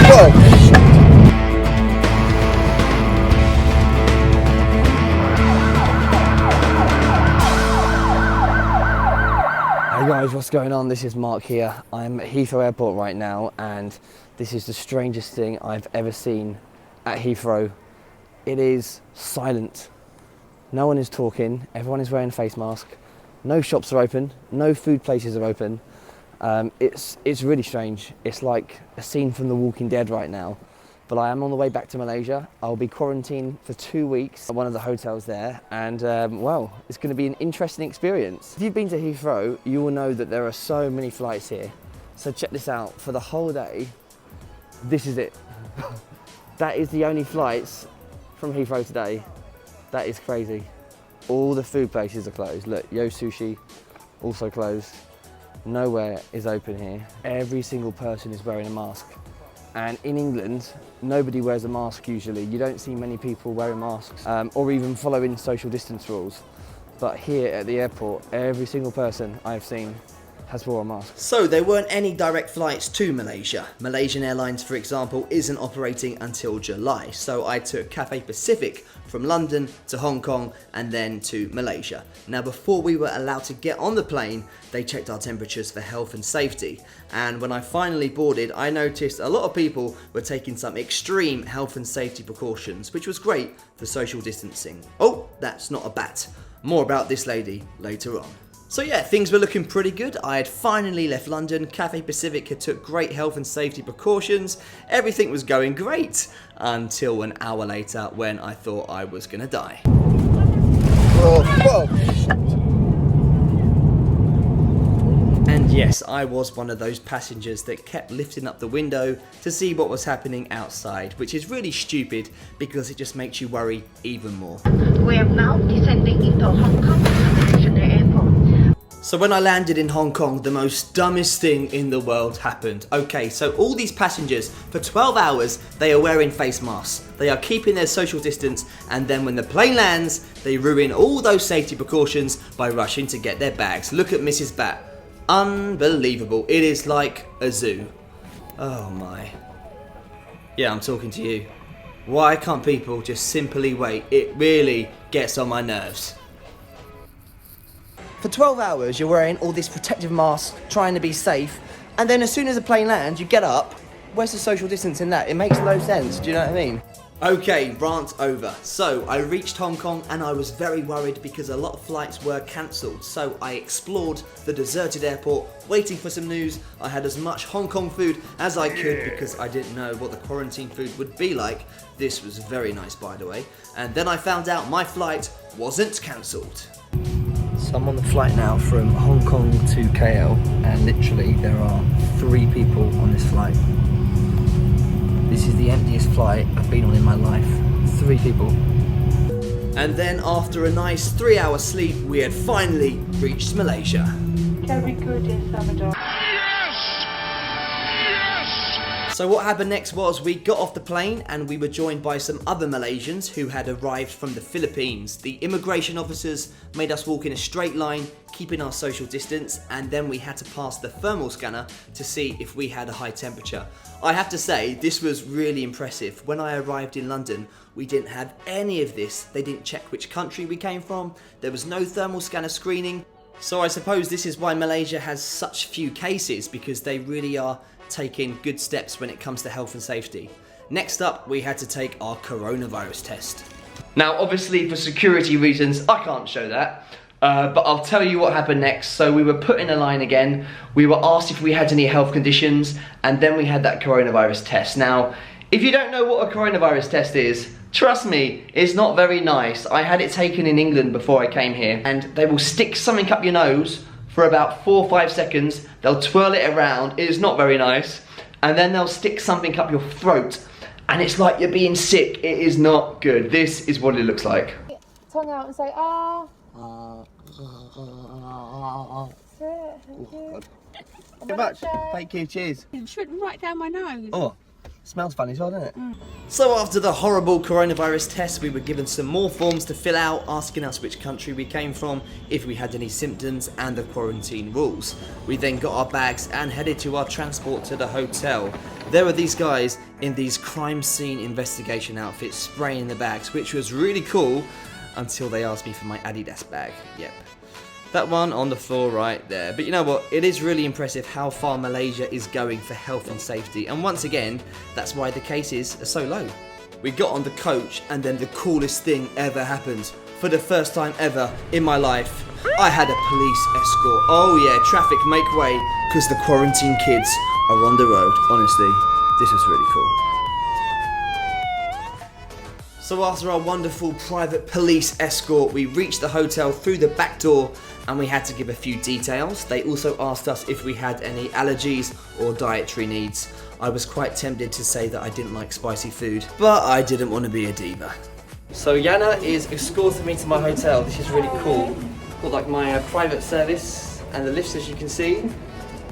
Hey guys, what's going on? This is Mark here. I'm at Heathrow Airport right now, and this is the strangest thing I've ever seen at Heathrow. It is silent. No one is talking, everyone is wearing face masks. No shops are open, no food places are open. It's really strange. It's like a scene from The Walking Dead right now. But I am on the way back to Malaysia. I'll be quarantined for 2 weeks at one of the hotels there, and well, it's going to be an interesting experience. If you've been to Heathrow, you will know that there are so many flights here. So check this out, for the whole day, this is it. That is the only flights from Heathrow today. That is crazy. All the food places are closed. Look, Yo Sushi, also closed. Nowhere is open here. Every single person is wearing a mask. And in England, nobody wears a mask usually. You don't see many people wearing masks or even following social distance rules. But here at the airport, every single person I've seen has worn a mask. So there weren't any direct flights to Malaysia. Malaysian Airlines, for example, isn't operating until July. So I took Cathay Pacific from London to Hong Kong and then to Malaysia. Now, before we were allowed to get on the plane, they checked our temperatures for health and safety. And when I finally boarded, I noticed a lot of people were taking some extreme health and safety precautions, which was great for social distancing. Oh, that's not a bat. More about this lady later on. So yeah, things were looking pretty good. I had finally left London. Cathay Pacific had took great health and safety precautions. Everything was going great until an hour later when I thought I was gonna die. And yes, I was one of those passengers that kept lifting up the window to see what was happening outside, which is really stupid because it just makes you worry even more. We are now descending into Hong Kong International Airport. So when I landed in Hong Kong, the most dumbest thing in the world happened. Okay, so all these passengers, for 12 hours, they are wearing face masks. They are keeping their social distance, and then when the plane lands, they ruin all those safety precautions by rushing to get their bags. Look at Mrs. Bat. Unbelievable. It is like a zoo. Oh my. Yeah, I'm talking to you. Why can't people just simply wait? It really gets on my nerves. For 12 hours, you're wearing all this protective mask, trying to be safe, and then as soon as the plane lands, you get up. Where's the social distance in that? It makes no sense, do you know what I mean? Okay, rant over. So, I reached Hong Kong and I was very worried because a lot of flights were cancelled. So, I explored the deserted airport, waiting for some news. I had as much Hong Kong food as I could because I didn't know what the quarantine food would be like. This was very nice, by the way. And then I found out my flight wasn't cancelled. So I'm on the flight now from Hong Kong to KL, and literally there are 3 people on this flight. This is the emptiest flight I've been on in my life. 3 people. And then after a nice 3-hour sleep, we had finally reached Malaysia. Very good in Salvador. So what happened next was we got off the plane and we were joined by some other Malaysians who had arrived from the Philippines. The immigration officers made us walk in a straight line, keeping our social distance, and then we had to pass the thermal scanner to see if we had a high temperature. I have to say, this was really impressive. When I arrived in London, we didn't have any of this. They didn't check which country we came from. There was no thermal scanner screening. So I suppose this is why Malaysia has such few cases, because they really are taking good steps when it comes to health and safety. Next up, we had to take our coronavirus test. Now, obviously, for security reasons, I can't show that. But I'll tell you what happened next. So we were put in a line again. We were asked if we had any health conditions, and then we had that coronavirus test. Now, if you don't know what a coronavirus test is, trust me, it's not very nice. I had it taken in England before I came here, and they will stick something up your nose for about 4 or 5 seconds. They'll twirl it around. It is not very nice. And then they'll stick something up your throat, and it's like you're being sick. It is not good. This is what it looks like. Tongue out and say, ah. That's it, thank you. Thank you much. Thank you, cheers. It's written right down my nose. Oh, smells funny as well, doesn't it? So after the horrible coronavirus test, we were given some more forms to fill out, asking us which country we came from, if we had any symptoms, and the quarantine rules. We then got our bags and headed to our transport to the hotel. there were these guys in these crime scene investigation outfits spraying the bags, which was really cool until they asked me for my Adidas bag. Yep. That one on the floor right there. But you know what? It is really impressive how far Malaysia is going for health and safety. And once again, that's why the cases are so low. We got on the coach and then the coolest thing ever happened. For the first time ever in my life, I had a police escort. Oh yeah, traffic make way, because the quarantine kids are on the road. Honestly, this was really cool. So after our wonderful private police escort, we reached the hotel through the back door and we had to give a few details. They also asked us if we had any allergies or dietary needs. I was quite tempted to say that I didn't like spicy food, but I didn't want to be a diva. So Yana is escorting me to my hotel. This is really cool. Got like my private service and the lifts, as you can see.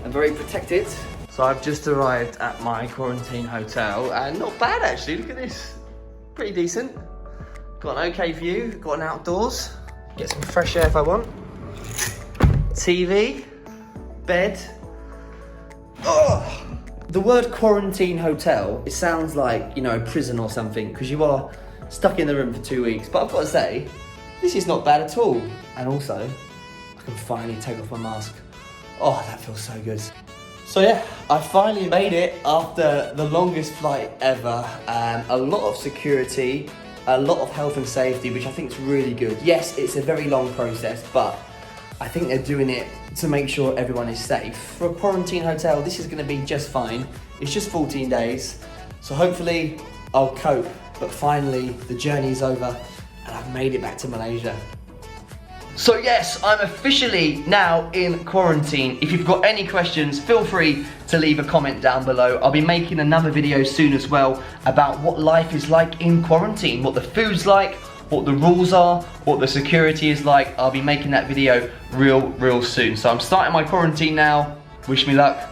I'm very protected. So I've just arrived at my quarantine hotel and not bad actually, look at this. Pretty decent. Got an okay view, got an outdoors. Get some fresh air if I want. TV, bed. Oh! The word quarantine hotel, it sounds like, you know, a prison or something, because you are stuck in the room for 2 weeks. But I've got to say, this is not bad at all. And also, I can finally take off my mask. Oh, that feels so good. So yeah, I finally made it after the longest flight ever. A lot of security, a lot of health and safety, which I think is really good. Yes, it's a very long process, but I think they're doing it to make sure everyone is safe. For a quarantine hotel, this is gonna be just fine. It's just 14 days, so hopefully I'll cope. But finally, the journey is over and I've made it back to Malaysia. So yes, I'm officially now in quarantine. If you've got any questions, feel free to leave a comment down below. I'll be making another video soon as well about what life is like in quarantine, what the food's like, what the rules are, what the security is like. I'll be making that video real soon. So I'm starting my quarantine now. Wish me luck.